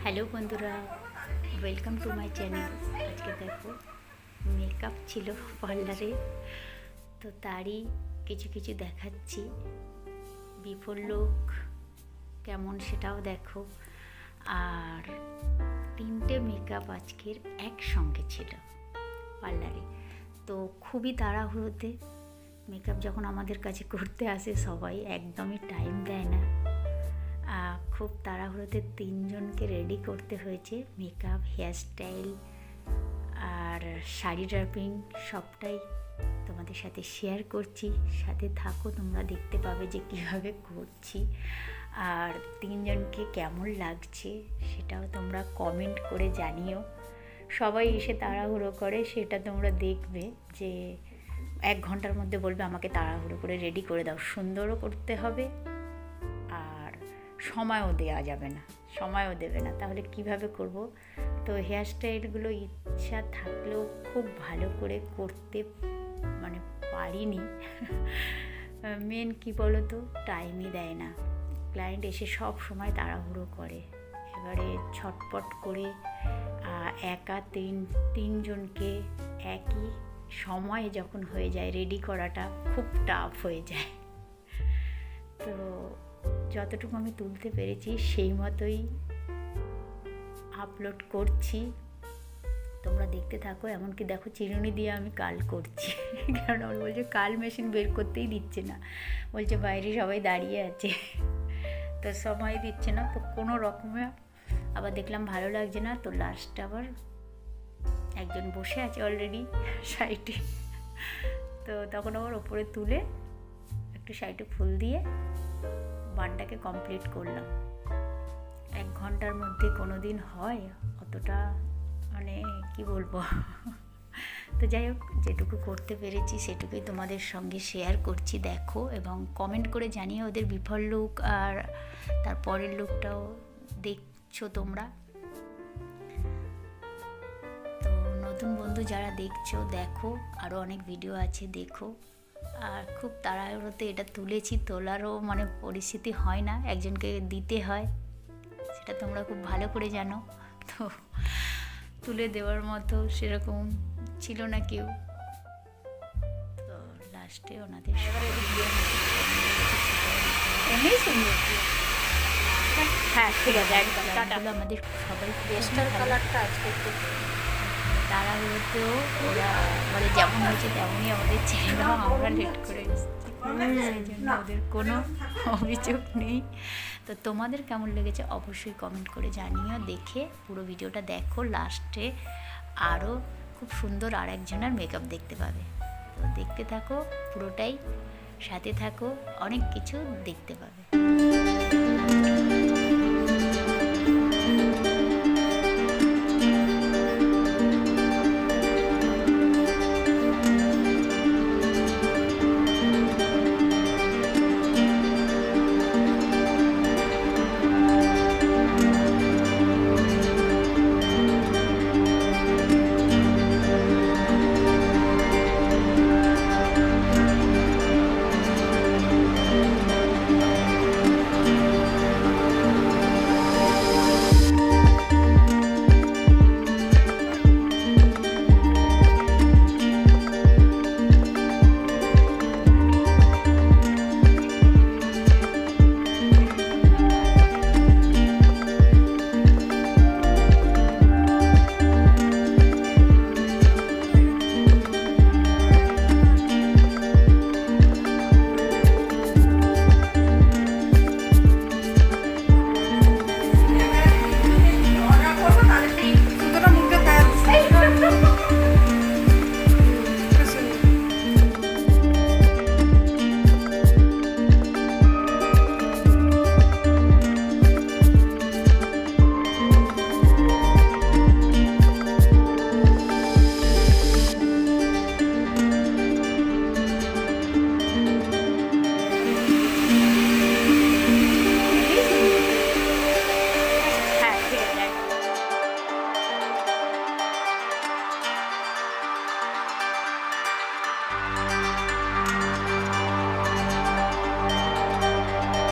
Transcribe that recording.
Hello বন্ধুরা, welcome to my channel. আজকে দেখো মেকআপ ছিল পার্লারে, তো তারই কিছু কিছু দেখাচ্ছি। বিফোর লুক কেমন সেটাও দেখো। আর 3টে মেকআপ আজকের একসঙ্গে ছিল পার্লারে, তো খুবই তাড়াহুড়োতে মেকআপ যখন আমাদের কাছে করতে আসে সবাই একদমই টাইম দেয় না। খুব তাড়াহুড়োতে 3জনকে রেডি করতে হয়েছে। মেকআপ, হেয়ারস্টাইল আর শাড়ি ড্রাপিং সবটাই তোমাদের সাথে শেয়ার করছি। সাথে থাকো, তোমরা দেখতে পাবে যে কীভাবে করছি। আর 3জনকে কেমন লাগছে সেটাও তোমরা কমেন্ট করে জানিও। সবাই এসে তাড়াহুড়ো করে, সেটা তোমরা দেখবে যে 1 ঘন্টার মধ্যে বলবে আমাকে তাড়াহুড়ো করে রেডি করে দাও। সুন্দরও করতে হবে আর সময়ও দেওয়া যাবে না, সময়ও দেবে না, তাহলে কিভাবে করব। তো হেয়ারস্টাইলগুলো ইচ্ছা থাকলেও খুব ভালো করে করতে পারিনি। মেন কি বলো তো, টাইমই দেয় না। ক্লায়েন্ট এসে সব সময় তাড়াহুড়ো করে, এবারে ছটপট করে একা 3জনকে একই সময়ে যখন হয়ে যায় রেডি করাটা খুব টাফ হয়ে যায়। তো যতটুকু আমি তুলতে পেরেছি সেই মতোই আপলোড করছি, তোমরা দেখতে থাকো। এমনকি দেখো চিরুনি দিয়ে আমি কাল করছি, কারণ আমার বলছে কাল মেশিন বের করতেই দিচ্ছে না, বলছে বাইরে সবাই দাঁড়িয়ে আছে, তো সময় দিচ্ছে না। তো কোনো রকমে আবার দেখলাম ভালো লাগছে না, তো লাস্ট আবার একজন বসে আছে অলরেডি সাইডে, তো তখন আবার ওপরে তুলে একটু সাইডে ফুল দিয়ে বানটাকে কমপ্লিট করলাম। 1 ঘন্টার মধ্যে কোনো দিন হয় অতটা, কি বলবো। তো যাই হোক, যেটুকু করতে পেরেছি সেটুকুই তোমাদের সঙ্গে শেয়ার করছি। দেখো এবং কমেন্ট করে জানিয়ে ওদের বিফল লুক আর তার পরের লুকটাও দেখছো তোমরা। তো নতুন বন্ধু যারা দেখছো দেখো, আরও অনেক ভিডিও আছে দেখো। আর খুব তাড়াহুড়োতে এটা তুলেছি, তোলারও পরিস্থিতি হয় না, একজনকে দিতে হয়, সেটা তোমরা খুব ভালো করে জানো। তো তুলে দেওয়ার মতো সেরকম ছিল না কেউ, তো লাস্টে ওনাদের হ্যাঁ ঠিক আছে একদম আমাদের সবাই পেস্টাল কালারটা আজকে তাড়াহুড়োতেও ওরা যেমন হয়েছে তেমনই আমাদের ছিল, আমরা লেট করে এসেছি, সেই জন্য ওদের কোনো অভিযোগ নেই। তো তোমাদের কেমন লেগেছে অবশ্যই কমেন্ট করে জানিও। দেখে পুরো ভিডিওটা দেখো, লাস্টে আরও খুব সুন্দর আর একজনের মেকআপ দেখতে পাবে। তো দেখতে থাকো পুরোটাই, সাথে থাকো, অনেক কিছু দেখতে পাবে।